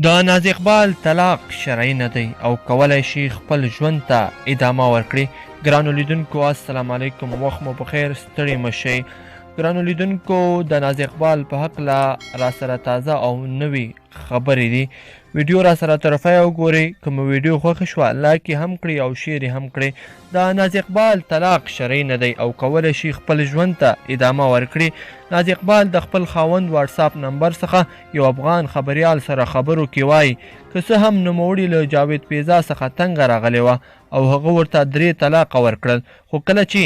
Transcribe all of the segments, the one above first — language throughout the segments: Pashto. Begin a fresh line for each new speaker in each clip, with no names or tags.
د ناز اقبال طلاق شرعي نه دی او کولی شي خپل ژوند ته ادامه ورکړي. ګرانو لیدونکو السلام علیکم، وخت مو بخیر، ستړي مه شئ. ګرانو لیدونکو د ناز اقبال په هکله را سره تازه او نوې خبرې دي. ویډیو را سره طرفه وګورئ. که مو ویډیو خوښه شوه لایک یې هم کړئ او شیر یې هم کړئ. د ناز اقبال طلاق شرعي نه دی او کولی شي خپل ژوند ته ادامه ورکړي. ناز اقبال د خپل خاوند واتساپ نمبر څخه یو افغان خبریال سره خبرو کې وایي که څه هم نوموړي له جاوید پیزا څخه تنګه راغلې وه او هغه ورته 3 طلاقه ورکړل، خو کله چې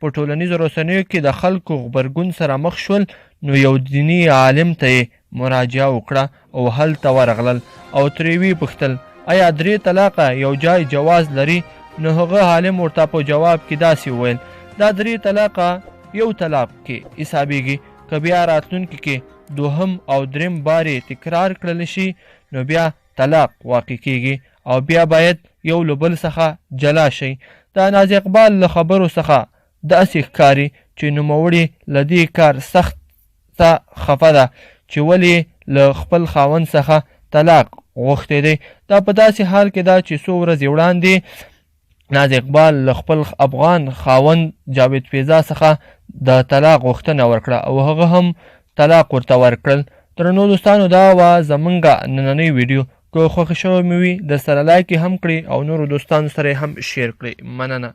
په ټولنیزو رسنیو کې د خلکو غبرګون سره مخ شول نو یو دیني عالم ته یې مراجعه وکړه او هلته ورغلل او ترې ویې پوښتل آیا 3 طلاقه یو جای جواز لري؟ نو هغه عالم ورته په جواب کې داسې وویل دا 3 طلاقه یو طلاق کې حسابیږي، که بیا راتلونکي کې دوهم او دریم بار یې تکرار کړل شي نو بیا طلاق واقع کیږي او بیا باید یو له بل څخه جلا شي. د ناز اقبال له خبرو څخه داسې ښکاري چې نوموړي له دې کار سخته خفه ده چې ولې له خپل خاوند څخه طلاق غوښتی دی. دا په داسې حال کې ده چې څو ورځې وړاندې ناز اقبال له خپل افغان خاوند جاوید پیزا څخه د طلاق غوښتنه وکړه او هغه هم طلاق ورته ورکړل. درنو دوستانو دا وه زمونږ نننۍ ویډیو. که خوښه شوې مې وي د سره لایک هم کړئ او نورو دوستانو سره هم شیر کړئ. مننه.